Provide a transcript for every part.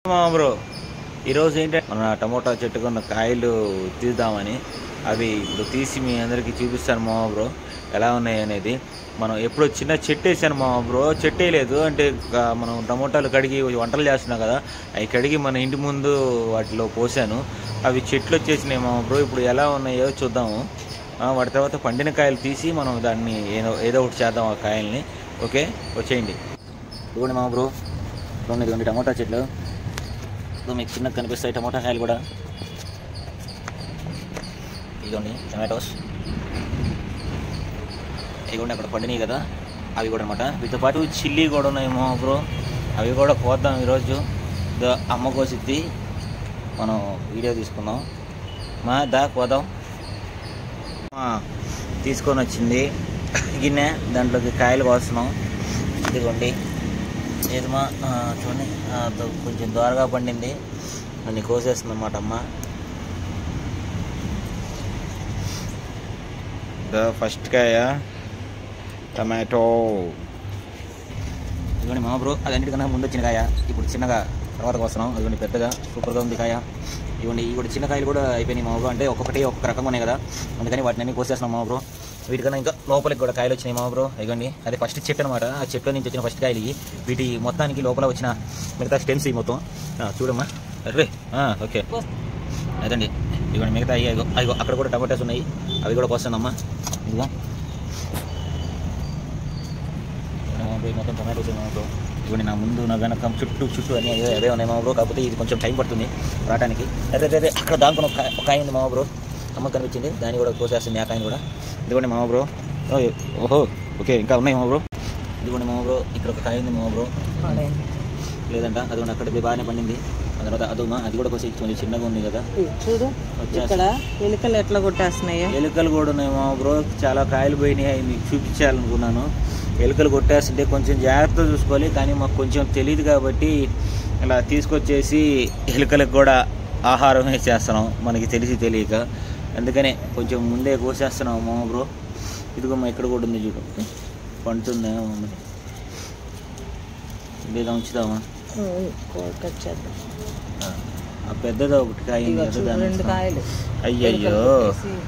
Bro ఈరోజు ఏంటంటే మన టమోటా చెట్టుకున్న కాయలు తీద్దామని అవి ఇప్పుడు తీసి మీ అందరికీ చూపిస్తాను మామ బ్రో ఎలా ఉన్నాయి అనేది. మనం ఎప్పుడో చిన్న చెట్టు వేసాను మామ బ్రో, చెట్టు వేయలేదు అంటే మనం టమోటాలు కడిగి వంటలు చేస్తున్నాం కదా, అవి కడిగి మన ఇంటి ముందు వాటిలో పోసాను, అవి చెట్లు వచ్చేసినాయి మామ బ్రో. ఇప్పుడు ఎలా ఉన్నాయో చూద్దాము. వాటి తర్వాత పండిన కాయలు తీసి మనం దాన్ని ఏదో ఒకటి చేద్దాం ఆ కాయల్ని. ఓకే వచ్చేయండి. ఇదిగోండి మామ బ్రో, ఇదిగోండి టమోటా చెట్లు, మీకు చిన్నగా కనిపిస్తాయి టమోటా కాయలు కూడా. ఇదిగోండి టమాటోస్, ఇదిగోండి అక్కడ పండినాయి కదా అవి కూడా అనమాట. వీటితో పాటు చిల్లీ కూడా ఉన్నాయేమో బ్రో, అవి కూడా కోద్దాం ఈరోజు. అమ్మ కోసిద్ది, మనం వీడియో తీసుకుందాం. కోదాం. తీసుకొని వచ్చింది గిన్నె, దాంట్లోకి కాయలు కోస్తున్నాం. ఇదిగోండి ఏదమ్మా చూడండి, కొంచెం దోరగా పండింది, అన్ని కోసేస్తుంది అన్నమాట అమ్మ. ఫస్ట్ కాయ టమాటో. ఇదిగోండి మా బ్రో, అదన్నిటికన్నా ముందు వచ్చిన కాయ, ఇప్పుడు చిన్నగా తర్వాత కోస్తున్నాం. అదిగోండి పెద్దగా సూపర్గా ఉంది కాయ. ఇవ్వండి ఈ కూడా చిన్న కాయలు కూడా అయిపోయినాయి మా బ్రో, అంటే ఒక్కొక్కటి ఒక్కొక్క రకంగా ఉన్నాయి కదా, అందుకని వాటిని అన్ని కోసేస్తున్నాం మా బ్రో. వీటికన్నా ఇంకా లోపలికి కూడా కాయలు వచ్చినాయి మా బ్రో. ఇదిగోండి అది ఫస్ట్ చెట్టు అనమాట, ఆ చెట్టు నుంచి వచ్చిన ఫస్ట్ కాయలు. వీటి మొత్తానికి లోపల వచ్చిన మిగతా స్టెమ్స్ ఈ మొత్తం చూడమ్మా. అరే ఓకే అదండి. ఇదిగోండి మిగతా అయ్యో అయ్యో అక్కడ కూడా టమాటాస్ ఉన్నాయి, అవి కూడా కోస్తానమ్మా. ఇదిగో మొత్తం టమాటోస్ మా బ్రో. ఇవన్నీ నా ముందు నా వెనక చుట్టూ అన్నీ అవే ఉన్నాయి మా బ్రో, కాకపోతే ఇది కొంచెం టైం పడుతుంది రావడానికి. అదే అక్కడ దానికి ఒక కాయ ఉంది మా బ్రో, అమ్మ కనిపించింది, దాన్ని కూడా కోసేస్తుంది ఆ కాయని కూడా. ఇదిగోండి మామ బ్రో. ఓహో ఓకే ఇంకా ఉన్నాయి మామ బ్రో. ఇదిగోండి మామ బ్రో, ఇక్కడ ఒక కాయ ఉంది మామ బ్రో, లేదంట అదిగోండి అక్కడ బాగానే పండింది. ఆ తర్వాత అదమ్మా అది కూడా కోసి కొంచెం చిన్నగా ఉంది కదా, చూడు ఇక్కడ ఎలుకలు ఎట్లా కొట్టేస్తున్నాయి. ఎలుకలు కూడా ఉన్నాయి మామ బ్రో, చాలా కాయలు పోయినాయి, మీకు చూపించాలనుకున్నాను. ఎలుకలు కొట్టేస్తుంటే కొంచెం జాగ్రత్తగా చూసుకోవాలి, కానీ మాకు కొంచెం తెలియదు కాబట్టి ఇలా తీసుకొచ్చేసి ఎలుకలకు కూడా ఆహారం వేసేస్తున్నాం, మనకి తెలియక. అందుకనే కొంచెం ముందే కోసేస్తున్నాం మామ బ్రో. ఇదిగోమ్మా ఇక్కడ కూడా ఉంది చూడు, పండుతుందా ఇదేలా ఉంచుదామా? ఆ పెద్దదా ఒకటి కాయ అయ్యయ్యో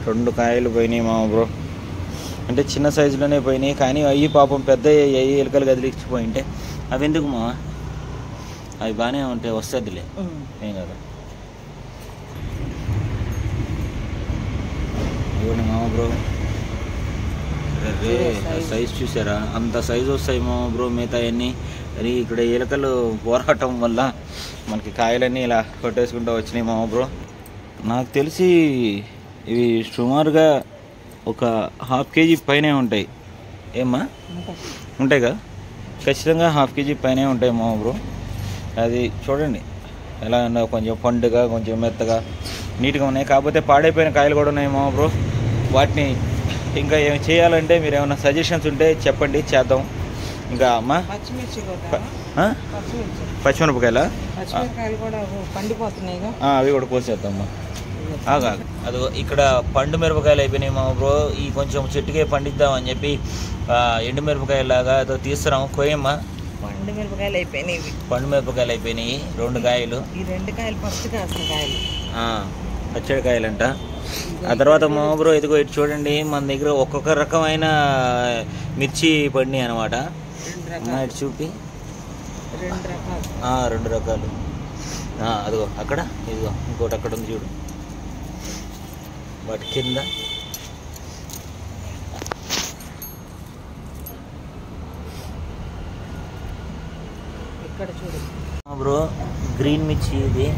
2 కాయలు పోయినాయి మామ బ్రో, అంటే చిన్న సైజులోనే పోయినాయి, కానీ అవి పాపం పెద్ద అయ్యి ఎలుకలు కదిలిచ్చిపోయింటే అవి ఎందుకు మా, అవి బాగానే ఉంటాయి వస్తుందిలే ఏం కదా. ఇవ్వండి మామ బ్రో, సైజు చూసారా, అంత సైజు వస్తాయి మామ బ్రో మిగతా అన్నీ. అది ఇక్కడ ఎలుకలు పోరాటం వల్ల మనకి కాయలన్నీ ఇలా కొట్టేసుకుంటూ వచ్చినాయి మామ బ్రో. నాకు తెలిసి ఇవి సుమారుగా ఒక ½ కేజీ పైనే ఉంటాయి ఏమ్మా, ఉంటాయి కదా ఖచ్చితంగా ½ కేజీ పైనే ఉంటాయి మామ బ్రో. అది చూడండి ఎలా ఉన్నాయో, కొంచెం పండుగ కొంచెం మెత్తగా నీట్గా ఉన్నాయి, కాకపోతే పాడైపోయిన కాయలు కూడా ఉన్నాయి మామ బ్రో. వాటిని ఇంకా ఏమి చేయాలంటే మీరు ఏమైనా సజెషన్స్ ఉంటే చెప్పండి, చేద్దాం. ఇంకా అమ్మా పచ్చిమిరపకాయలా అవి కూడా కోసేద్దామమ్మా. అది ఇక్కడ పండు మిరపకాయలు అయిపోయినాయి మా బ్రో, ఈ కొంచెం చెట్టుకే పండిద్దాం అని చెప్పి ఎండు మిరపకాయలాగా ఏదో తీస్తున్నాం, కోయమ్మా. పండు మిరపకాయలు అయిపోయినాయి, 2 కాయలు, ఈ 2 కాయలు పచ్చడి కాయలంట. ఆ తర్వాత మా బ్రో ఇదిగో ఇటు చూడండి, మన దగ్గర ఒక్కొక్క రకమైన మిర్చి పండినాయి అనమాట. ఇటు చూపి 2 రకాలు. అదిగో అక్కడ, ఇదిగో ఇంకోటి అక్కడ ఉంది చూడు, వాటి కింద ఇక్కడ చూడు బ్రో. గ్రీన్ మిర్చి, ఇది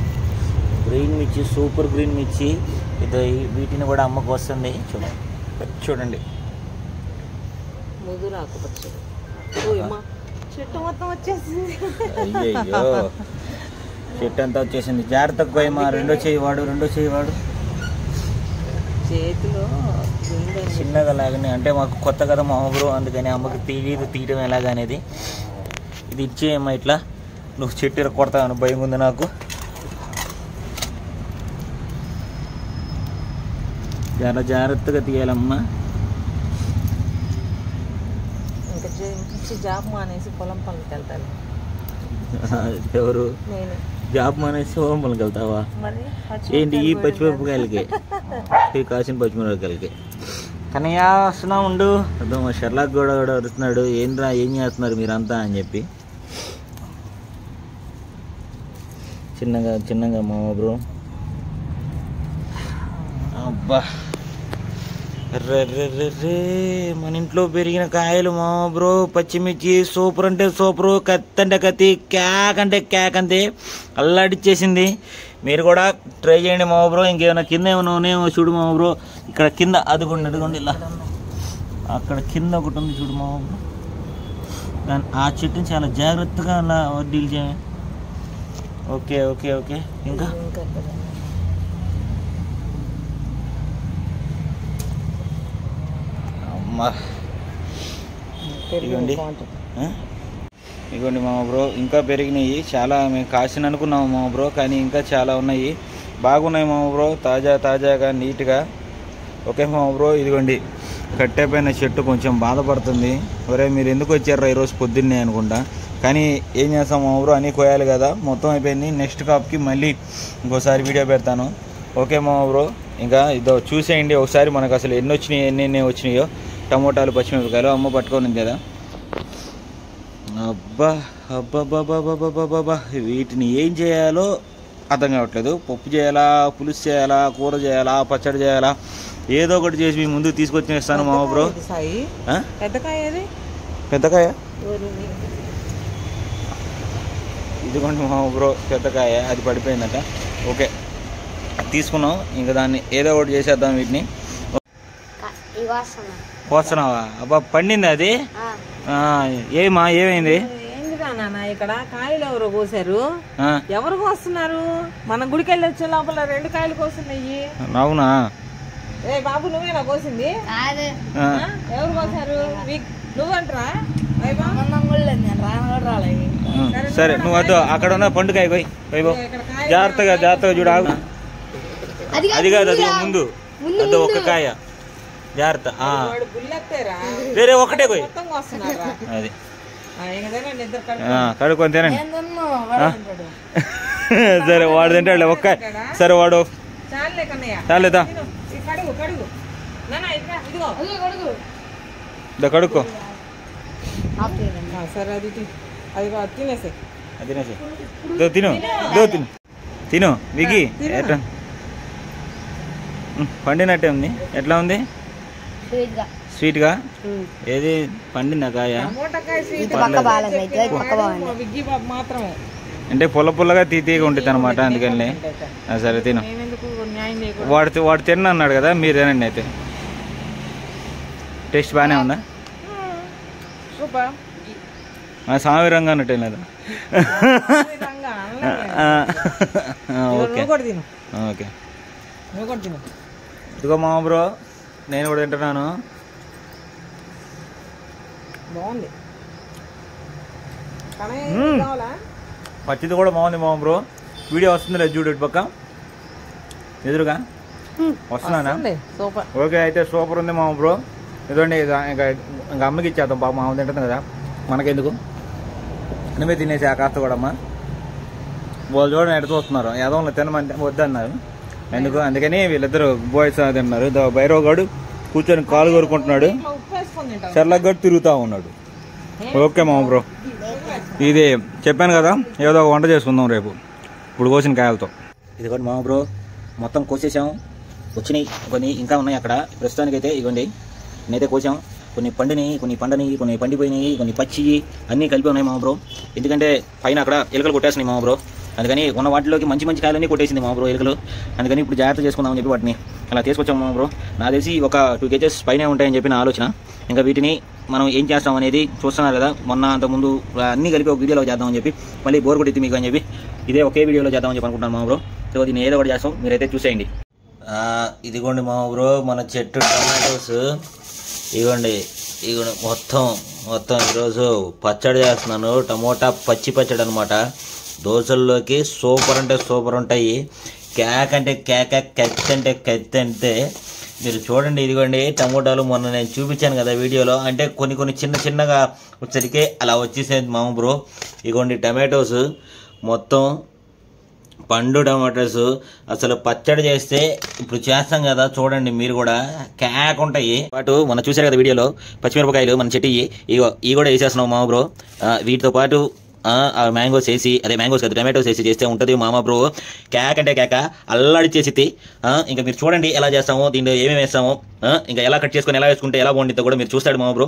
గ్రీన్ మిర్చి, సూపర్ గ్రీన్ మిర్చి. ఇది వీటిని కూడా అమ్మకు వస్తుంది చూడండి. ముదురాకు పచ్చడి చెట్టు మొత్తం వచ్చేసింది. అయ్యయ్యో చెట్టు అంతా వచ్చేసింది, జాగ్రత్తగా పోయమ్మా. రెండో చేయి వాడు చేతిలో చిన్నగా లాగానే, అంటే మాకు కొత్త కదా మా బ్రో, అందుకని అమ్మకి తెలియదు తీయడం ఎలాగనేది. ఇది ఇచ్చేయమ్మా, ఇట్లా నువ్వు చెట్టు కొడతావని భయం ఉంది నాకు. జాగ్రత్తగా తీయాలమ్మా. ఇంకా జాబ్ మానేసి పొలం పనులకు వెళ్తాను. ఎవరు? నేను. జాబ్ మానేసి ఓంపల్కి వెళ్తావా ఏంటి ఈ పచ్చిమిరపకాయలకి కాసిన పచ్చిమిరపకాయలకి కన్నయ్య వస్తున్నా ఉండు అర్థం మా షర్లాక్ కూడా వస్తున్నాడు ఏంట్రా ఏం చేస్తున్నారు మీరంతా అని చెప్పి చిన్నగా మా బ్రో అబ్బా రే మన ఇంట్లో పెరిగిన కాయలు మా బ్రో పచ్చిమిర్చి సూపర్ అంటే సూపరు కత్తి అంటే కత్తి క్యాక్ అంటే క్యాక్ అంతే అల్లాడిచ్చేసింది మీరు కూడా ట్రై చేయండి మా బ్రో ఇంకేమైనా కింద ఏమో చూడు మా బ్రో ఇక్కడ కింద అదుకోండి ఇలా అక్కడ కింద ఒకటి ఉంది చూడు మా బ్రో దాని ఆ చెట్టుని చాలా జాగ్రత్తగా అలా డీల్ చేయండి ఓకే ఓకే ఓకే ఇంకా అమ్మా ఇగోండి మా బ్రో ఇంకా పెరిగినాయి చాలా మేము కాసిన అనుకున్నాము మా బ్రో కానీ ఇంకా చాలా ఉన్నాయి బాగున్నాయి మా బ్రో తాజాగా నీట్గా ఓకే మా బ్రో ఇదిగోండి కట్టెపోయిన చెట్టు కొంచెం బాధపడుతుంది ఒరే మీరు ఎందుకు వచ్చారా ఈరోజు పొద్దున్నే అనుకుంటా కానీ ఏం చేస్తాం మా బ్రో అన్నీ కోయాలి కదా మొత్తం అయిపోయింది నెక్స్ట్ కాప్కి మళ్ళీ ఇంకోసారి వీడియో పెడతాను ఓకే మా బ్రో ఇంకా ఇదో చూసేయండి ఒకసారి మనకు అసలు ఎన్ని వచ్చినాయో టమోటాలు పచ్చిమిరపకాయలు అమ్మ పట్టుకొని ఉంది కదా అబ్బా వీటిని ఏం చేయాలో అర్థం కావట్లేదు పప్పు చేయాలా పులుసు చేయాలా కూర చేయాలా పచ్చడి చేయాలా ఏదో ఒకటి చేసి మీ ముందుకు తీసుకొచ్చి ఇస్తాను మా బ్రో పెద్దకాయ ఇదిగోండి మా బ్రో పెద్దకాయ అది పడిపోయిందట ఓకే తీసుకున్నాం ఇంకా దాన్ని ఏదో ఒకటి చేసేద్దాం వీటిని కోస్తున్నావా అబ్బా పండింది అది ఏమైంది ఇక్కడ కాయలు ఎవరో కోసారు ఎవరు కోస్తున్నారు మన గుడికి వెళ్ళి వచ్చే లోపల 2 కాయలు కోస్తున్నాయి అవునా ఏ బాబు నువ్వేనా కోసింది ఎవరు కోసారు నువ్వంటరా సరే నువ్వు వద్దు అక్కడ ఉన్న పండుకాయ పోయి జాగ్రత్తగా చూడు అది కాదు అది ముందు అది ఒక కాయ జాగ్రత్త వేరే ఒకటే పోయి అది కడుక్కొని తినండి సరే వాడు తింటాడు ఒక్క సరే వాడు చాలేదా కడుక్కో తిను విగి ఎట్లా పండినట్టే ఉంది ఎట్లా ఉంది స్వీట్గా ఏది పండిందా కాయ అంటే పుల్లగా తీగా ఉంటుంది అనమాట అందుకని సరే తిను వాడు తిన్న అన్నాడు కదా మీరు తినండి అయితే టేస్ట్ బాగానే ఉందా సామిరంగా అన్నట్టే లేదా ఓకే ఓకే ఇదిగో మా బ్రో నేను కూడా తింటున్నాను బాగుంది పచ్చిది కూడా బాగుంది మా బ్రో వీడియో వస్తుంది లేదు చూడు పక్క ఎదురుగా వస్తున్నానా ఓకే అయితే సూపర్ ఉంది మా బ్రో ఇదండి ఇంకా అమ్మకి ఇచ్చేద్దాం పాప మామ తింటుంది కదా మనకెందుకు నువ్వే తినేసి ఆ కాస్త కూడా అమ్మ వాళ్ళు చూడండి ఎడ చూస్తున్నారు ఏదో తినమంటే వద్దన్నారు ఎందుకు అందుకని వీళ్ళిద్దరు బాయ్స్ తిన్నారు భైరవ్ గాడు కూర్చొని కాలు కోరుకుంటున్నాడు షర్లాక్ గాడు తిరుగుతూ ఉన్నాడు ఓకే మా బ్రో ఇది చెప్పాను కదా ఏదో ఒక వంట చేసుకుందాం రేపు ఇప్పుడు కోసిన కాయలతో ఇదిగోండి మా బ్రో మొత్తం కోసేసాం వచ్చినాయి కొన్ని ఇంకా ఉన్నాయి అక్కడ ప్రస్తుతానికైతే ఇవ్వండి నేనైతే కోసాం కొన్ని పండినాయి కొన్ని పండిపోయినాయి కొన్ని పచ్చి అన్నీ కలిపి ఉన్నాయి మా బ్రో ఎందుకంటే పైన అక్కడ ఎలుకలు కొట్టేసినాయి మా బ్రో అందుకని ఉన్న వాటిలోకి మంచి కాయలన్నీ కొట్టేసింది మా బ్రో ఎలుకలు అందుకని ఇప్పుడు జాగ్రత్త చేసుకుందామని చెప్పి వాటిని అలా తీసుకొచ్చాము మా బ్రో నాకు తెలిసి ఒక 2 కేజెస్ పైనే ఉంటాయని చెప్పి నా ఆలోచన ఇంకా వీటిని మనం ఏం చేస్తాం అనేది చూస్తున్నారు కదా మొన్న అంతకుముందు అన్నీ కలిపి ఒక వీడియోలో చేద్దామని చెప్పి మళ్ళీ బోర్ కొట్టింది మీకు అని చెప్పి ఇదే ఒకే వీడియోలో చేద్దామని చెప్పి అనుకుంటున్నాను మా బ్రో సో దీన్ని ఏదో ఒకటి చేస్తాం మీరైతే చూసేయండి ఇదిగోండి మా బ్రో మన చెట్టు టమాటోస్ ఇవ్వండి మొత్తం ఈరోజు పచ్చడి చేస్తున్నాను టమోటా పచ్చడి అనమాట దోశల్లోకి సూపర్ అంటే సూపర్ ఉంటాయి కేక్ అంటే కేక్ కత్తి అంటే మీరు చూడండి ఇదిగోండి టమోటాలు మొన్న నేను చూపించాను కదా వీడియోలో అంటే కొన్ని చిన్నగా వచ్చేసరికి అలా వచ్చేసేది మామ బ్రో ఇదిగోండి టమాటోస్ మొత్తం పండు టమాటోస్ అసలు పచ్చడి చేస్తే ఇప్పుడు చేస్తాం కదా చూడండి మీరు కూడా క్యాక్ ఉంటాయి. పాటు మనం చూసారు కదా వీడియోలో పచ్చిమిరపకాయలు మన చెట్టు ఇగో ఇవి కూడా వేసేస్తున్నాం మామ బ్రో. వీటితో పాటు మ్యాంగోస్ వేసి అదే మ్యాంగోస్ కదా టమాటోస్ వేసి చేస్తే ఉంటుంది మామ బ్రో. క్యాక్ అంటే క్యాక అల్లాడిచ్చేసి ఇంకా మీరు చూడండి ఎలా చేస్తామో దీంట్లో ఏమేమి వేస్తామో ఇంకా ఎలా కట్ చేసుకొని ఎలా వేసుకుంటే ఎలా బాగుంటుందో కూడా మీరు చూస్తాడు మామ బ్రో.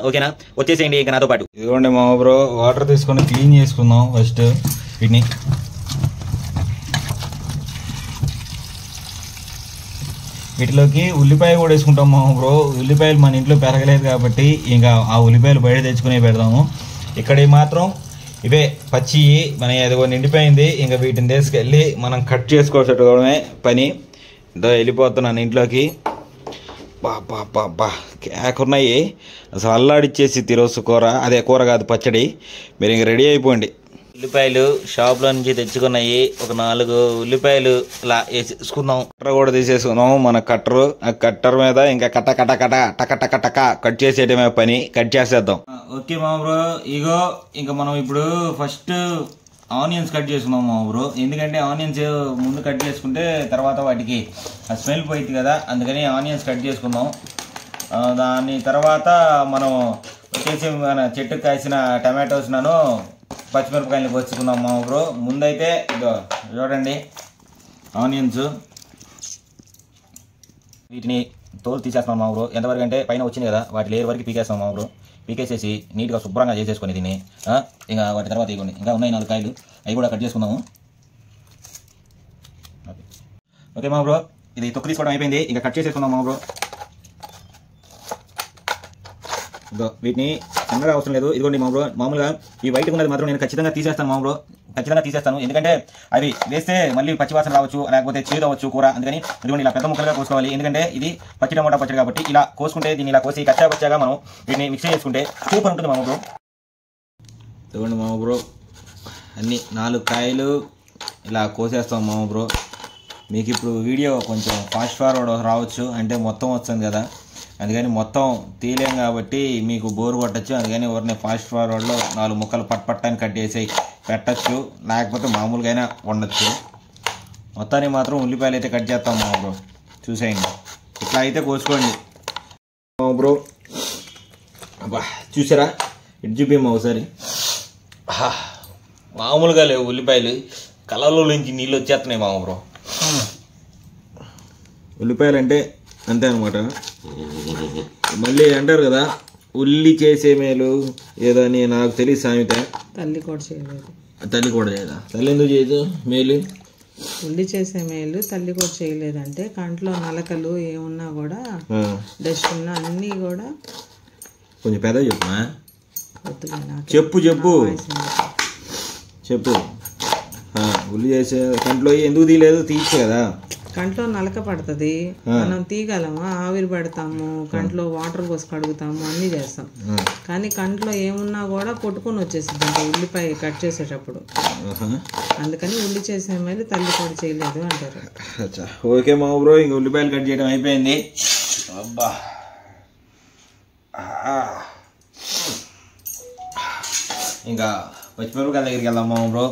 ఓకేనా, వచ్చేసేయండి ఇంకా నాతో పాటు. ఇదిగోండి మామ బ్రో, వాటర్ తీసుకొని క్లీన్ చేసుకుందాం ఫస్ట్ వీటిని. వీటిలోకి ఉల్లిపాయ కూడా వేసుకుంటాం మామ బ్రో. ఉల్లిపాయలు మన ఇంట్లో పెరగలేదు కాబట్టి ఇంకా ఆ ఉల్లిపాయలు బయట తెచ్చుకునే పెడదాము. ఇక్కడ మాత్రం ఇవే పచ్చి మన ఏదో నిండిపోయింది. ఇంకా వీటిని తీసుకెళ్ళి మనం కట్ చేసుకోవడమే పని. వెళ్ళిపోతున్నాను ఇంట్లోకి. బా కేక్ ఉన్నాయి అసలు, అల్లాడిచ్చేసి తిరోసు కూర, అదే కూర కాదు పచ్చడి. మీరు ఇంక రెడీ అయిపోండి. ఉల్లిపాయలు షాప్లో నుంచి తెచ్చుకున్నాయి, ఒక 4 ఉల్లిపాయలు ఇలా వేసేసుకుందాం. కట్టర్ కూడా తీసేసుకుందాం మన కట్టరు. ఆ కట్టర్ మీద ఇంకా కట్ట కట్ట కట్ట టక టక టక కట్ చేసేయటమే పని. కట్ చేసేద్దాం. ఓకే మా బ్రో, ఇగో ఇంకా మనం ఇప్పుడు ఫస్ట్ ఆనియన్స్ కట్ చేసుకుందాం మా బ్రో. ఎందుకంటే ఆనియన్స్ ముందు కట్ చేసుకుంటే తర్వాత వాటికి ఆ స్మెల్ పోయింది కదా, అందుకని ఆనియన్స్ కట్ చేసుకుందాం. దాని తర్వాత మనం వచ్చేసి మన చెట్టుకు కాసిన టమాటోస్ పచ్చిమిరపకాయలు కోసుకుందాం మా బ్రో. ముందైతే ఇదో చూడండి ఆనియన్స్, వీటిని తోలు తీసేస్తాం మా బ్రో. ఎంతవరకు అంటే పైన వచ్చింది కదా వాటి లేయర్ వరకు పీకేస్తాం మా బ్రో. పీకేసేసి నీట్గా శుభ్రంగా చేసేసుకొని దీన్ని ఇంకా వాటి తర్వాత ఇవ్వండి. ఇంకా ఉన్నాయి 4 కాయలు, అవి కూడా కట్ చేసుకుందాము. ఓకే మా బ్రో, ఇది తొక్కు తీసుకోవడం అయిపోయింది. ఇంకా కట్ చేసేసుకుందాం మా బ్రో. ఇదో వీటిని చిన్నగా అవసరం లేదు. ఇదిగోండి మా బ్రో, మామూలుగా ఈ వైట్ ఉన్నది మాత్రం నేను ఖచ్చితంగా తీసేస్తాను మా బ్రో, ఖచ్చితంగా తీసేస్తాను. ఎందుకంటే అవి వేస్తే మళ్ళీ పచ్చివాసన రావచ్చు, లేకపోతే చేదు అవ్వచ్చు కూర. అందుకని ఇదిగోండి ఇలా పెద్ద ముక్కలుగా కోసుకోవాలి. ఎందుకంటే ఇది పచ్చి టమోటా పచ్చడి కాబట్టి ఇలా కోసుకుంటే దీన్ని ఇలా కోసి కచ్చా పచ్చాగా మనం వీటిని మిక్స్ చేసుకుంటే సూపర్ ఉంటుంది మా బ్రో. ఇదిగోండి మా బ్రో, అన్ని 4 కాయలు ఇలా కోసేస్తాం మా బ్రో. మీకు ఇప్పుడు వీడియో కొంచెం ఫాస్ట్ ఫార్వర్డ్ రావచ్చు, అంటే మొత్తం వస్తుంది కదా, అందుకని మొత్తం తీయలేం కాబట్టి మీకు బోర్ కొట్టచ్చు. అందుకని ఎవరిని ఫాస్ట్ ఫార్వర్డ్లో 4 ముక్కలు పట్టాన్ని కట్ చేసి పెట్టచ్చు, లేకపోతే మామూలుగా వండొచ్చు. మొత్తాన్ని మాత్రం ఉల్లిపాయలు అయితే కట్ చేస్తాం మా బ్రో. చూసేయండి, ఇట్లా అయితే కోసుకోండి మా బ్రో. అబ్బా చూసారా, ఇటు చూపేమో ఒకసారి. మామూలుగా లేవు ఉల్లిపాయలు, కలర్లో నుంచి నీళ్ళు వచ్చేస్తున్నాయి మా బ్రో. ఉల్లిపాయలు అంటే అంతే అనమాట. మళ్ళీ అంటారు కదా ఉల్లి చేసే మేలు ఏదో అని, నాకు తెలియదు సామెత. తల్లి కూడా చేయలేదు. తల్లి కూడా చేయదా? తల్లి ఎందుకు చేయదు మేలు? ఉల్లి చేసే మేలు తల్లి కూడా చేయలేదంటే కంట్లో నలకలు ఏమున్నా కూడా డస్ట్ ఉన్నా అన్నీ కూడా. కొంచెం పెద్ద చెప్పుమా. చెప్పు చెప్పు చెప్పు. ఉల్లి చేసే కంట్లో ఎందుకు తీయలేదు? తీయచ్చు కదా. కంట్లో నలక పడుతుంది, మనం తీయగలమా? ఆవిరి పెడతాము, కంట్లో వాటర్ పోసి కడుగుతాము, అన్నీ చేస్తాం. కానీ కంట్లో ఏమున్నా కూడా కొట్టుకొని వచ్చేసింది అంటే ఉల్లిపాయ కట్ చేసేటప్పుడు. అందుకని ఉల్లి చేసే మేలు తల్లి కూడా చేయలేదు అంటారు. ఓకే మా బ్రో, ఇంక ఉల్లిపాయలు కట్ చేయడం అయిపోయింది. అబ్బా ఇంకా పచ్చిమిరపకాయల దగ్గరికి వెళ్దాం మా బ్రో.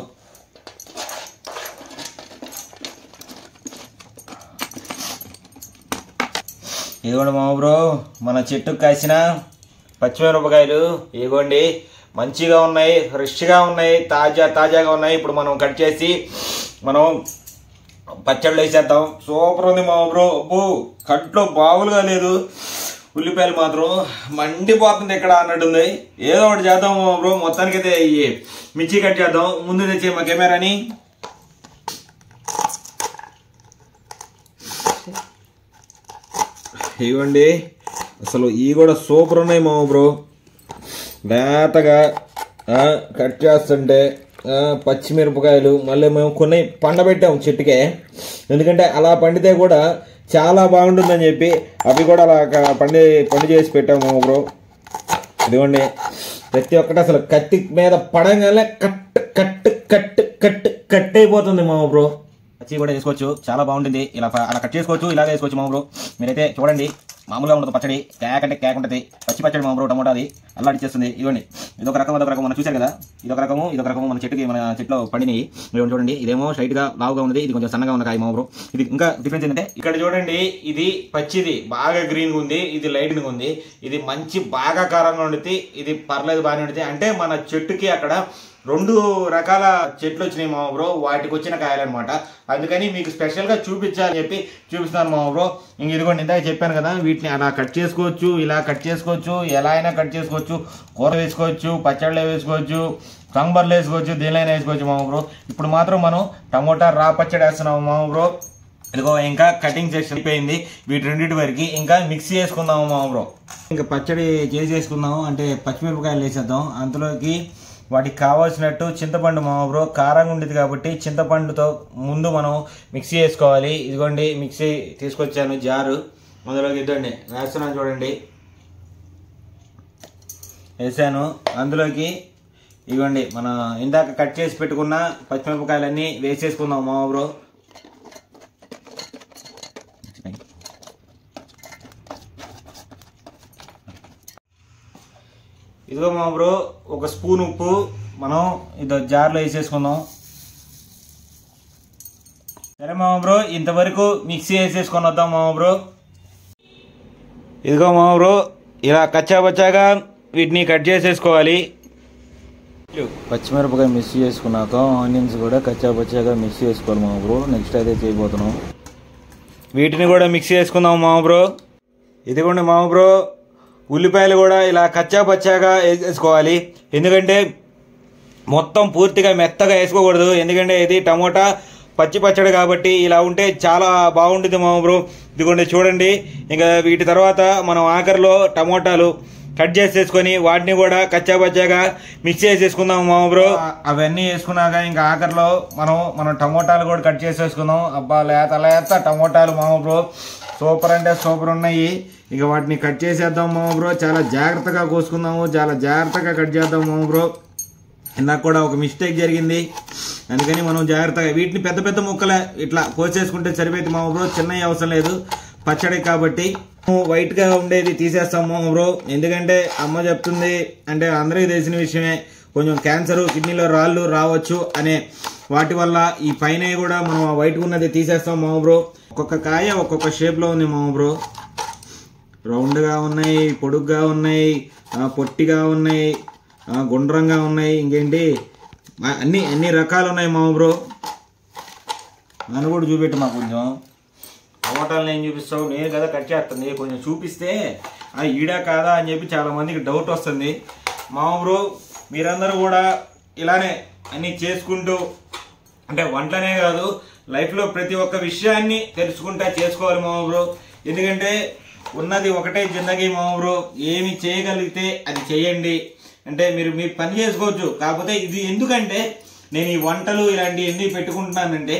ఇదిగోండి మా బ్రో, మన చెట్టుకు కాసిన పచ్చిమిరపకాయలు ఇదిగోండి, మంచిగా ఉన్నాయి, ఫ్రెష్గా ఉన్నాయి, తాజాగా ఉన్నాయి. ఇప్పుడు మనం కట్ చేసి మనం పచ్చళ్ళు వేసేద్దాం. సూపర్ ఉంది మా బ్రో. అబ్బో కంట్లో బావులుగా లేదు, ఉల్లిపాయలు మాత్రం మండిపోతుంది ఇక్కడ అన్నట్టుంది. ఏదో ఒకటి చేద్దాం మా బ్రో. మొత్తానికైతే ఈ మిర్చి కట్ చేద్దాం. ముందు తెచ్చే మా కెమెరాని. ఇవ్వండి, అసలు ఇవి కూడా సూపర్ ఉన్నాయి మా బ్రో. లేతగా కట్ చేస్తుంటే పచ్చిమిరపకాయలు మళ్ళీ మేము కొన్ని పండబెట్టాము చెట్టుకే, ఎందుకంటే అలా పండితే కూడా చాలా బాగుంటుందని చెప్పి అవి కూడా అలా పండు చేసి పెట్టాము మా బ్రో. ఇదిగోండి, ప్రతి ఒక్కటి అసలు కత్తి మీద పడంగానే cut cut cut cut cut అయిపోతుంది మా బ్రో. పచ్చి కూడా వేసుకోవచ్చు, చాలా బాగుంటుంది. ఇలా అలా కట్ చేసుకోవచ్చు, ఇలా వేసుకోవచ్చు మా బ్రో. మీరైతే చూడండి మామూలుగా ఉండదు పచ్చడి, కేక్ అంటే కేక్ ఉంటుంది, పచ్చి పచ్చడి మా బ్రో టమోటా అది అల్లాడిచ్చేస్తుంది. ఇవ్వండి ఇదొక రకం అదొక రకం మనం చూశారు కదా, ఇదొక రకము మన చెట్లో పండినాయి. ఇవ్వండి చూడండి, ఇదేమో స్ట్రైట్ గా లావుగా ఉంది, ఇది కొంచెం సన్నగా ఉన్న కాయ మా బ్రో. ఇది ఇంకా డిఫరెన్స్ ఏంటంటే ఇక్కడ చూడండి, ఇది పచ్చిది బాగా గ్రీన్గా ఉంది, ఇది లైట్గా ఉంది, ఇది మంచి బాగా కారంగా ఉండితే, ఇది పర్లేదు బాగానే ఉండితే. అంటే మన చెట్టుకి అక్కడ 2 రకాల చెట్లు వచ్చినాయి మా బ్రో, వాటికి వచ్చిన కాయలన్నమాట. అందుకని మీకు స్పెషల్గా చూపించాలని చెప్పి చూపిస్తున్నాను మా బ్రో. ఇంక ఇదిగోండి, ఇందాక చెప్పాను కదా, వీటిని అలా కట్ చేసుకోవచ్చు, ఇలా కట్ చేసుకోవచ్చు, ఎలా అయినా కట్ చేసుకోవచ్చు, కూర వేసుకోవచ్చు, పచ్చళ్ళలో వేసుకోవచ్చు, సాంబార్లో వేసుకోవచ్చు, దేనిలో వేసుకోవచ్చు మా బ్రో. ఇప్పుడు మాత్రం మనం టమోటా రా పచ్చడి వేస్తున్నాము మా బ్రో. ఇదిగో ఇంకా కటింగ్ సెక్షన్ అయిపోయింది, వీటి రెండింటి వరకు ఇంకా మిక్సీ చేసుకుందాము మా బ్రో. ఇంకా పచ్చడి చేసేసుకుందాము, అంటే పచ్చిమిరపకాయలు వేసేద్దాం. అందులోకి వాటికి కావాల్సినట్టు చింతపండు మా బ్రో, కారంగా ఉండేది కాబట్టి చింతపండుతో ముందు మనం మిక్సీ వేసుకోవాలి. ఇదిగోండి మిక్సీ తీసుకొచ్చాను జారు, అందులోకి ఇద్దండి వేస్తున్నాను చూడండి, వేసాను. అందులోకి ఇదిగోండి మన ఇందాక కట్ చేసి పెట్టుకున్న పచ్చిమిరపకాయలన్నీ వేసేసుకుందాం మా బ్రో. ఇదిగో మా బ్రో, 1 స్పూన్ ఉప్పు మనం ఇది జార్లో వేసేసుకుందాం. సరే మా బ్రో, ఇంతవరకు మిక్సీ వేసేసుకొని వద్దాం మా బ్రో. ఇదిగో మా బ్రో, ఇలా కచ్చాపచ్చాగా వీటిని కట్ చేసేసుకోవాలి. పచ్చిమిరపకాయ మిక్సీ చేసుకున్నాక ఆనియన్స్ కూడా కచ్చాపచ్చాగా మిక్సీ చేసుకోవాలి మా బ్రో. నెక్స్ట్ అయితే చేయబోతున్నాం, వీటిని కూడా మిక్సీ చేసుకుందాం మా బ్రో. ఇదిగోండి మా బ్రో, ఉల్లిపాయలు కూడా ఇలా కచ్చా పచ్చాగా వేసుకోవాలి, ఎందుకంటే మొత్తం పూర్తిగా మెత్తగా వేసుకోకూడదు, ఎందుకంటే ఇది టమోటా పచ్చి పచ్చడి కాబట్టి ఇలా ఉంటే చాలా బాగుంటుంది మా బ్రో. ఇదిగోండి చూడండి, ఇంకా వీటి తర్వాత మనం ఆఖరిలో టమోటాలు కట్ చేసేసుకొని వాటిని కూడా కచ్చా పచ్చాగా మిక్స్ చేసేసుకుందాం మా బ్రో. అవన్నీ వేసుకున్నాక ఇంకా ఆఖరిలో మనం టమోటాలు కూడా కట్ చేసేసుకుందాం. అబ్బా లేత టమోటాలు మా బ్రో, సూపర్ అంటే సూపర్ ఉన్నాయి. ఇక వాటిని కట్ చేసేద్దాం మా బ్రో, చాలా జాగ్రత్తగా కోసుకుందాము, చాలా జాగ్రత్తగా కట్ చేద్దాం మా బ్రో. ఇందాక కూడా ఒక మిస్టేక్ జరిగింది, అందుకని మనం జాగ్రత్తగా వీటిని పెద్ద పెద్ద ముక్కలు ఇట్లా కోసేసుకుంటే సరిపోయింది మా బ్రో, చిన్నవి అవసరం లేదు పచ్చడి కాబట్టి. వైట్గా ఉండేది తీసేస్తాం మా బ్రో, ఎందుకంటే అమ్మ చెప్తుంది, అంటే అందరికీ తెలిసిన విషయమే, కొంచెం క్యాన్సర్, కిడ్నీలో రాళ్ళు రావచ్చు అనే వాటి వల్ల ఈ పైన కూడా మనం వైట్గా ఉన్నది తీసేస్తాం మా బ్రో. ఒక్కొక్క కాయ ఒక్కొక్క షేప్లో ఉంది మా బ్రో, రౌండ్గా ఉన్నాయి, పొడుగ్గా ఉన్నాయి, పొట్టిగా ఉన్నాయి, గుండ్రంగా ఉన్నాయి, ఇంకేంటి అన్ని రకాలు ఉన్నాయి మా బ్రో. నన్ను కూడా చూపెట్టు మాకు కొంచెం, టమోటాలను ఏం చూపిస్తావు, నేను కదా కట్ చేస్తుంది, కొంచెం చూపిస్తే ఈడా కాదా అని చెప్పి చాలా మందికి డౌట్ వస్తుంది మా బ్రో. మీరందరూ కూడా ఇలానే అన్నీ చేసుకుంటూ, అంటే వంటనే కాదు లైఫ్లో ప్రతి ఒక్క విషయాన్ని తెలుసుకుంటా చేసుకోవాలి మా బ్రో, ఎందుకంటే ఉన్నది ఒకటే జిందగీ మా బ్రో. ఏమి చేయగలిగితే అది చేయండి, అంటే మీరు పని చేసుకోవచ్చు. కాకపోతే ఇది ఎందుకంటే నేను ఈ వంటలు ఇలాంటివి ఎందుకు పెట్టుకుంటున్నానంటే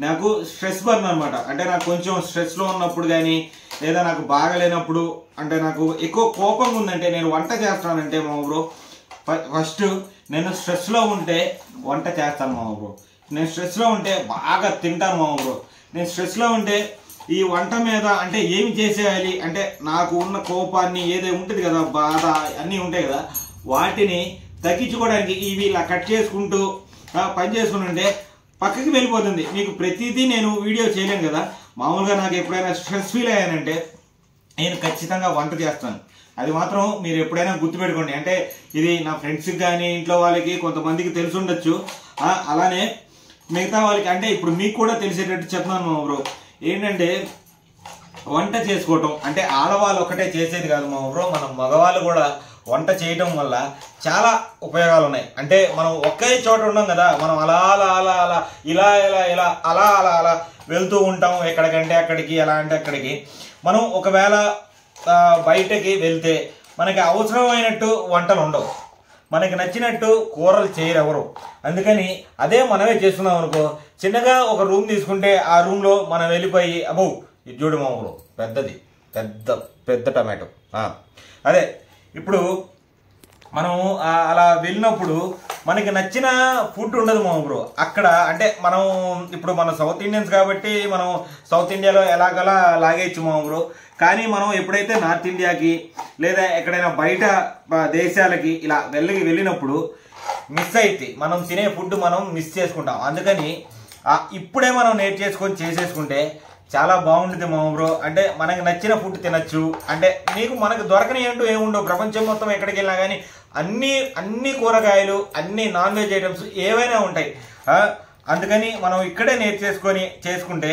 నాకు స్ట్రెస్ బర్న్ అనమాట. అంటే నాకు కొంచెం స్ట్రెస్లో ఉన్నప్పుడు కానీ, లేదా నాకు బాగలేనప్పుడు, అంటే నాకు ఎక్కువ కోపంగా ఉందంటే నేను వంట చేస్తానంటే మా బ్రో, ఫస్ట్ నేను స్ట్రెస్లో ఉంటే వంట చేస్తాను మా బ్రో. నేను స్ట్రెస్లో ఉంటే బాగా తింటాను మా బ్రో. నేను స్ట్రెస్లో ఉంటే ఈ వంట మీద అంటే ఏమి చేసేయాలి అంటే నాకు ఉన్న కోపాన్ని ఏదో ఉంటుంది కదా, బాధ అన్నీ ఉంటాయి కదా, వాటిని తగ్గించుకోవడానికి ఇవి ఇలా కట్ చేసుకుంటూ పని చేసుకుంటుంటే పక్కకి వెళ్ళిపోతుంది. మీకు ప్రతిదీ నేను వీడియో చేయలేను కదా. మామూలుగా నాకు ఎప్పుడైనా స్ట్రెస్ ఫీల్ అయ్యానంటే నేను ఖచ్చితంగా వంట చేస్తాను, అది మాత్రం మీరు ఎప్పుడైనా గుర్తుపెట్టుకోండి. అంటే ఇది నా ఫ్రెండ్స్కి కానీ ఇంట్లో వాళ్ళకి కొంతమందికి తెలిసి ఉండొచ్చు, అలానే మిగతా వాళ్ళకి అంటే ఇప్పుడు మీకు కూడా తెలిసేటట్టు చెప్తున్నాను మా బ్రో. ఏంటంటే వంట చేసుకోవటం అంటే ఆడవాళ్ళు ఒకటే చేసేది కాదు మా బ్రో, మనం మగవాళ్ళు కూడా వంట చేయటం వల్ల చాలా ఉపయోగాలు ఉన్నాయి. అంటే మనం ఒకే చోట ఉన్నాం కదా, మనం అలా అలా అలా అలా ఇలా ఇలా ఇలా అలా అలా అలా వెళ్తూ ఉంటాం, ఎక్కడికంటే అక్కడికి, ఎలా అంటే అక్కడికి. మనం ఒకవేళ బయటకి వెళ్తే మనకి అవసరమైనట్టు వంటలు ఉండవు, మనకి నచ్చినట్టు కూరలు చేయరు ఎవరు. అందుకని అదే మనమే చేస్తున్నాం అనుకో, చిన్నగా ఒక రూమ్ తీసుకుంటే ఆ రూమ్లో మనం వెళ్ళిపోయి అబ్బో ఇది చూడు మా ఊరు పెద్దది, పెద్ద పెద్ద టమాటో, అదే ఇప్పుడు మనం అలా వెళ్ళినప్పుడు మనకి నచ్చిన ఫుడ్ ఉండదు మా బ్రో అక్కడ. అంటే మనం ఇప్పుడు మన సౌత్ ఇండియన్స్ కాబట్టి మనం సౌత్ ఇండియాలో ఎలాగలా లాగేయచ్చు మా బ్రో. కానీ మనం ఎప్పుడైతే నార్త్ ఇండియాకి లేదా ఎక్కడైనా బయట దేశాలకి ఇలా వెళ్ళినప్పుడు మిస్ అయితే మనం తినే ఫుడ్ మనం మిస్ చేసుకుంటాం. అందుకని ఇప్పుడే మనం నేర్చేసుకొని చేసేసుకుంటే చాలా బాగుంటుంది మా బ్రో. అంటే మనకు నచ్చిన ఫుడ్ తినచ్చు. అంటే మనకు దొరకని అంటూ ఏముండవు. ప్రపంచం మొత్తం ఎక్కడికి వెళ్ళినా కానీ అన్ని కూరగాయలు, అన్ని నాన్ వెజ్ ఐటమ్స్ ఏవైనా ఉంటాయి. అందుకని మనం ఇక్కడే నేర్చేసుకొని చేసుకుంటే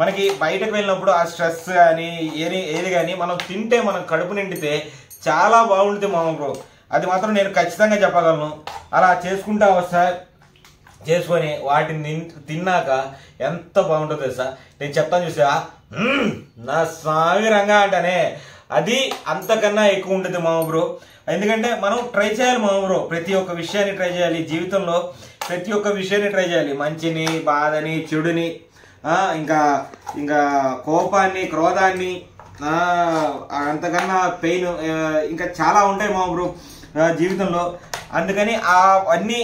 మనకి బయటకు వెళ్ళినప్పుడు ఆ స్ట్రెస్ కానీ ఏది కానీ మనం తింటే మనం కడుపు నిండితే చాలా బాగుంటుంది మా బ్రో. అది మాత్రం నేను ఖచ్చితంగా చెప్పగలను. అలా చేసుకుంటా వస్తా చేసుకొని వాటిని తిన్నాక ఎంత బాగుంటుందో తెలుసా. నేను చెప్తాను చూసా, నా స్వామి రంగా అంటానే అది అంతకన్నా ఎక్కువ ఉంటుంది మా బ్రో. ఎందుకంటే మనం ట్రై చేయాలి మా బ్రో. ప్రతి ఒక్క విషయాన్ని ట్రై చేయాలి జీవితంలో. ప్రతి ఒక్క విషయాన్ని ట్రై చేయాలి. మంచిని, బాధని, చెడుని, ఇంకా కోపాన్ని, క్రోధాన్ని, అంతకన్నా పెయిన్ ఇంకా చాలా ఉంటాయి మా బ్రో జీవితంలో. అందుకని అవన్నీ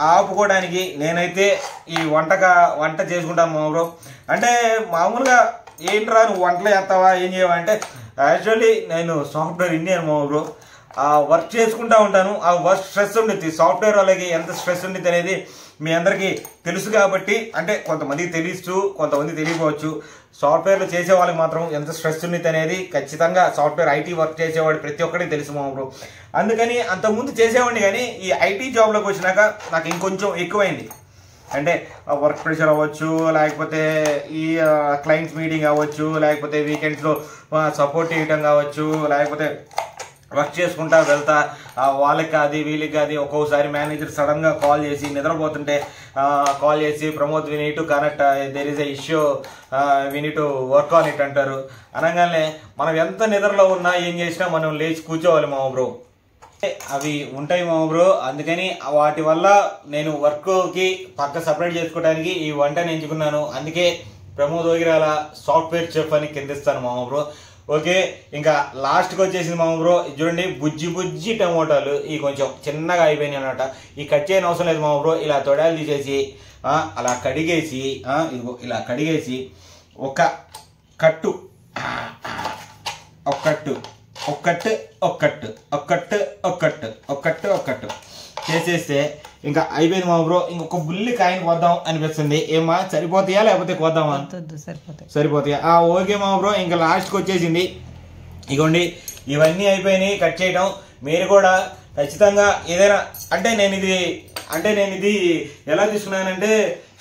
ఆపుకోవడానికి నేనైతే ఈ వంట చేసుకుంటాను మా బ్రో. అంటే మామూలుగా ఏంట్రా నువ్వు వంటలు చేస్తావా ఏం చేయవా అంటే యాక్చువల్లీ నేను సాఫ్ట్వేర్ ఇంజనీర్ మా బ్రో. వర్క్ చేసుకుంటూ ఉంటాను. ఆ వర్క్ స్ట్రెస్ ఉండిద్ది. సాఫ్ట్వేర్ వాళ్ళకి ఎంత స్ట్రెస్ ఉండిద్ది అనేది మీ అందరికీ తెలుసు కాబట్టి, అంటే కొంతమందికి తెలుసు, కొంతమంది తెలియకపోవచ్చు. సాఫ్ట్వేర్లో చేసే వాళ్ళకి మాత్రం ఎంత స్ట్రెస్ ఉండిద్ది అనేది ఖచ్చితంగా సాఫ్ట్వేర్ ఐటీ వర్క్ చేసేవాడు ప్రతి ఒక్కరికి తెలుసు మా బ్రో. అందుకని అంతకుముందు చేసేవాడిని, కానీ ఈ ఐటీ జాబ్లోకి వచ్చినాక నాకు ఇంకొంచెం ఎక్కువైంది. అంటే వర్క్ ప్రెషర్ అవ్వచ్చు, లేకపోతే ఈ క్లయింట్స్ మీటింగ్ అవ్వచ్చు, లేకపోతే వీకెండ్స్లో సపోర్ట్ చేయటం కావచ్చు, లేకపోతే వర్క్ చేసుకుంటా వెళ్తా వాళ్ళకి కాదు వీళ్ళకి కాదు. ఒక్కోసారి మేనేజర్ సడన్గా కాల్ చేసి నిద్రపోతుంటే కాల్ చేసి Pramod we need to connect, there is a issue, we need to work on it అంటారు. అనగానే మనం ఎంత నిద్రలో ఉన్నా ఏం చేసినా మనం లేచి కూర్చోవాలి మా బ్రో. అవి ఉంటాయి మా బ్రో. అందుకని వాటి వల్ల నేను వర్క్కి పక్క సపరేట్ చేసుకోవడానికి ఈ వంటని ఎంచుకున్నాను. అందుకే ప్రమోద్ వగిరాల సాఫ్ట్వేర్ చెఫ్ అని కిందిస్తాను మా బ్రో. ఓకే, ఇంకా లాస్ట్కి వచ్చేసింది మా బ్రో. చూడండి, బుజ్జి టమోటాలు ఈ కొంచెం చిన్నగా అయిపోయినాయి అనమాట. ఈ కట్ చేయని అవసరం లేదు మా బ్రో. ఇలా తొడాలు తీసేసి అలా కడిగేసి ఇదిగో ఇలా కడిగేసి ఒక కట్టు చేసేస్తే ఇంకా అయిపోయింది మా బ్రో. ఇంకొక బుల్లి కాయని కోద్దాం అనిపిస్తుంది. ఏమా సరిపోతాయా లేకపోతే కోద్దామా? సరిపోతాయా? ఓకే మా బ్రో. ఇంకా లాస్ట్కి వచ్చేసింది. ఇగోండి ఇవన్నీ అయిపోయినాయి కట్ చేయడం. మీరు కూడా ఖచ్చితంగా ఏదైనా అంటే నేను ఇది ఎలా తీసుకున్నానంటే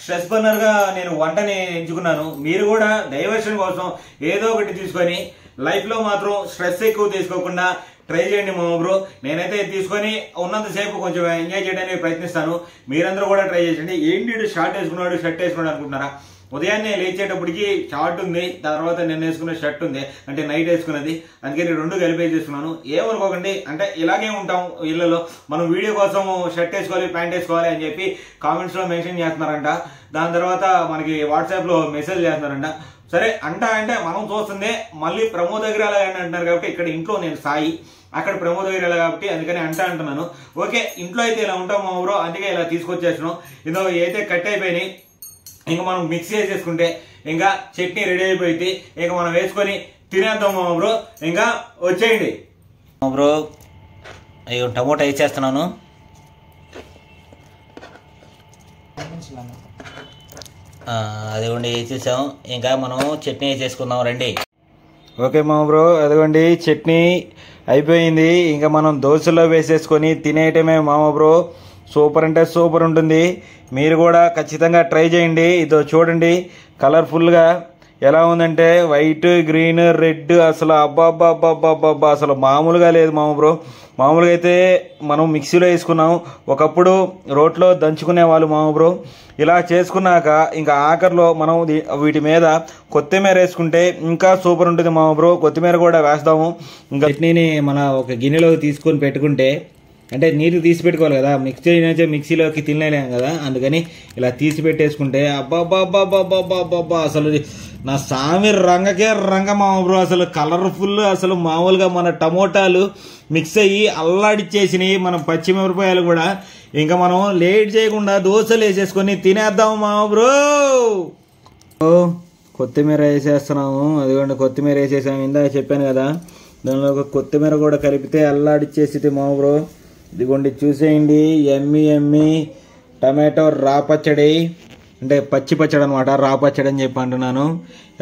స్ట్రెస్ బర్నర్గా నేను వంటని ఎంచుకున్నాను. మీరు కూడా డైవర్షన్ కోసం ఏదో ఒకటి తీసుకొని లైఫ్లో మాత్రం స్ట్రెస్ ఎక్కువ తీసుకోకుండా ట్రై చేయండి మా బ్రో. నేనైతే తీసుకొని ఉన్నంతసేపు కొంచెం ఎంజాయ్ చేయడానికి ప్రయత్నిస్తాను. మీరందరూ కూడా ట్రై చేయండి. ఏంటి షర్ట్ వేసుకున్నాడు అనుకుంటున్నారా? ఉదయాన్నే లేచేటప్పటికి షార్ట్ ఉంది, తర్వాత నేను వేసుకున్న షర్ట్ ఉంది, అంటే నైట్ వేసుకున్నది. అందుకని రెండు కలిపేసేసుకున్నాను. ఏమనుకోకండి, అంటే ఇలాగే ఉంటాం ఇళ్లలో. మనం వీడియో కోసం షర్ట్ వేసుకోవాలి, ప్యాంట్ వేసుకోవాలి అని చెప్పి కామెంట్స్లో మెన్షన్ చేస్తున్నారంట. దాని తర్వాత మనకి వాట్సాప్లో మెసేజ్ చేస్తున్నారంట. సరే అంటే మనం చూస్తుంది మళ్ళీ ప్రమోద్ వగిరాల అని అంటున్నారు కాబట్టి ఇక్కడ ఇంట్లో నేను సాయి, అక్కడ ప్రమోద్ వగిరాల కాబట్టి అందుకని అంటున్నాను. ఓకే, ఇంట్లో అయితే ఇలా ఉంటాం మా బ్రో. అందుకే ఇలా తీసుకొచ్చేసినాం. ఇదో అయితే కట్ అయిపోయినాయి. ఇంకా మనం మిక్స్ చేసేసుకుంటే ఇంకా చట్నీ రెడీ అయిపోయింది. ఇంకా మనం వేసుకొని తినేద్దాం మా బ్రో. ఇంకా వచ్చేయండి బ్రో. అయ్యో టమోటా వేసేస్తున్నాను. అదిగోండి వేసేసాం. ఇంకా మనం చట్నీ వేసేసుకుందాం రండి. ఓకే మా బ్రో, అదిగోండి చట్నీ అయిపోయింది. ఇంకా మనం దోశలో వేసేసుకొని తినేయటమే మామ బ్రో. సూపర్ అంటే సూపర్ ఉంటుంది. మీరు కూడా ఖచ్చితంగా ట్రై చేయండి. ఇదో చూడండి కలర్ఫుల్గా ఎలా ఉందంటే వైట్, గ్రీన్, రెడ్, అసలు అబ్బాబ్బాబ్బాబ్బాబ్బా అసలు మామూలుగా లేదు మామ బ్రో. మామూలుగా అయితే మనం మిక్సీలో వేసుకున్నాం, ఒకప్పుడు రోట్లో దంచుకునే వాళ్ళు మామ బ్రో. ఇలా చేసుకున్నాక ఇంకా ఆఖరిలో మనం వీటి మీద కొత్తిమీర వేసుకుంటే ఇంకా సూపర్ ఉంటుంది మామ బ్రో. కొత్తిమీర కూడా వేస్తాము. ఇంకా చట్నీని మన ఒక గిన్నెలో తీసుకొని పెట్టుకుంటే అంటే నీరు తీసి పెట్టుకోవాలి కదా, మిక్సీలోకి తినలేం కదా, అందుకని ఇలా తీసి పెట్టేసుకుంటే అబ్బాబ్బాబ్బాబ్బాబ్బాబ్బా అసలు నా సామి రంగకే రంగ మామ బ్రో. అసలు కలర్ఫుల్, అసలు మామూలుగా మన టమోటాలు మిక్స్ అయ్యి అల్లాడిచ్చేసినాయి, మన పచ్చిమిరపకాయలు కూడా. ఇంకా మనం లేట్ చేయకుండా దోశలు వేసేసుకొని తినేద్దాం మామ బ్రో. కొత్తిమీర వేసేస్తున్నాము, అదిగోండి కొత్తిమీర వేసేసాము. ఇందాక చెప్పాను కదా, దానిలో ఒక కొత్తిమీర కూడా కలిపితే అల్లాడిచ్చేసి మామ బ్రో. ఇదిగోండి చూసేయండి, ఎమ్మి ఎమ్మి టమాటో రా పచ్చడి, అంటే పచ్చి పచ్చడి అనమాట, రా పచ్చడి అని చెప్పి అంటున్నాను.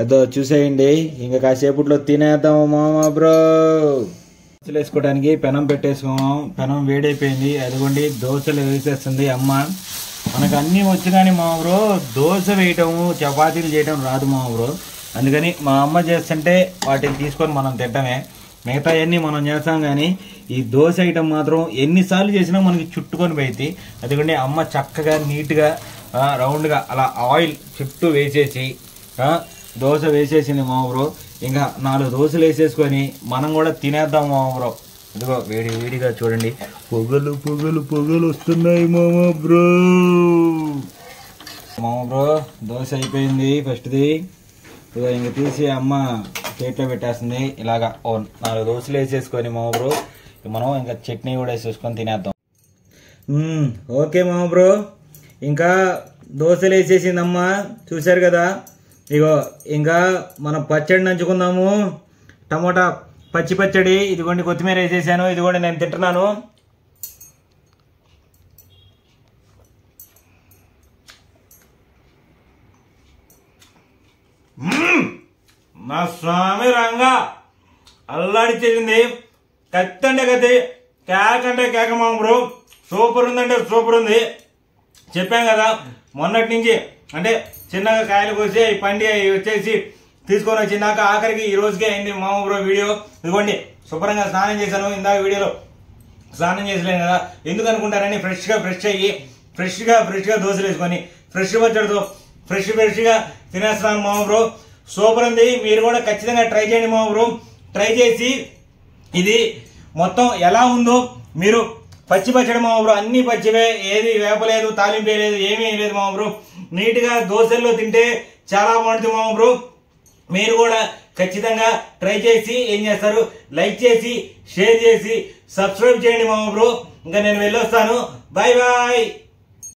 ఏదో చూసేయండి, ఇంకా కాసేపట్లో తినేద్దాం మామ బ్రో. దోశలు వేసుకోవడానికి పెనం పెట్టేసుకున్నాం, పెనం వేడైపోయింది. అదిగోండి దోశలు వేసేస్తుంది అమ్మ. మనకు అన్నీ వచ్చు కానీ మా బ్రో దోశ వేయటము చపాతీలు చేయటం రాదు మా బ్రో. అందుకని మా అమ్మ చేస్తుంటే వాటిని తీసుకొని మనం తింటమే, మిగతా అన్నీ మనం చేస్తాం. కానీ ఈ దోశ ఐటమ్ మాత్రం ఎన్నిసార్లు చేసినా మనకి చుట్టుకొని పోయింది. అందుకని అమ్మ చక్కగా నీట్గా రౌండ్గా అలా ఆయిల్ చుట్టూ వేసేసి దోశ వేసేసింది మా బ్రో. ఇంకా 4 దోశలు వేసేసుకొని మనం కూడా తినేద్దాం మా బ్రో. ఇదిగో వేడి వేడిగా చూడండి, పొగలు పొగలు పొగలు వస్తున్నాయి మామ బ్రో. మామ బ్రో దోశ అయిపోయింది ఫస్ట్ది. ఇదిగో ఇంక తీసి అమ్మ ప్లేట్లో పెట్టేస్తుంది. ఇలాగా 4 దోశలు వేసేసుకొని మామ బ్రో మనం ఇంకా చట్నీ కూడా వేసేసుకొని తినేద్దాం. ఓకే మామ బ్రో, ఇంకా దోశలు వేసేసిందమ్మ, చూశారు కదా. ఇగో ఇంకా మనం పచ్చడి నంచుకుందాము, టమోటా పచ్చి పచ్చడి. ఇదిగోండి కొత్తిమీర వేసేసాను, ఇదిగోండి నేను తింటున్నాను. మా స్వామి రంగా అల్లాడిచ్చేసింది. కత్తి అంటే కత్తి, కేక అంటే కేక మామ బ్రో. సూపర్ ఉందంటే సూపర్ ఉంది. చెప్పాం కదా మొన్నటి నుంచి, అంటే చిన్నగా కాయలు కోసి పండి వచ్చేసి తీసుకొని వచ్చినాక ఆఖరికి ఈ రోజుకే అయింది మామ బ్రో వీడియో. ఇదిగోండి శుభ్రంగా స్నానం చేశాను. ఇందాక వీడియోలో స్నానం చేసలేను కదా, ఎందుకు అనుకుంటారని ఫ్రెష్గా దోశలు వేసుకొని ఫ్రెష్ పచ్చడితో ఫ్రెష్గా తినేస్తున్నాను మామ బ్రో. సూపర్ ఉంది. మీరు కూడా ఖచ్చితంగా ట్రై చేయండి మామ బ్రో. ట్రై చేసి ఇది మొత్తం ఎలా ఉందో మీరు పచ్చి పచ్చడి మామ బ్రో, అన్ని పచ్చివే, ఏది వేపలేదు, తాలింపు లేదు, ఏమీ లేదు మామ బ్రో. నీట్గా దోశల్లో తింటే చాలా బాగుంటుంది మామ బ్రో. మీరు కూడా ఖచ్చితంగా ట్రై చేసి ఏం చేస్తారు, లైక్ చేసి షేర్ చేసి సబ్స్క్రైబ్ చేయండి మామ బ్రో. ఇంకా నేను వెళ్ళొస్తాను, బాయ్ బాయ్.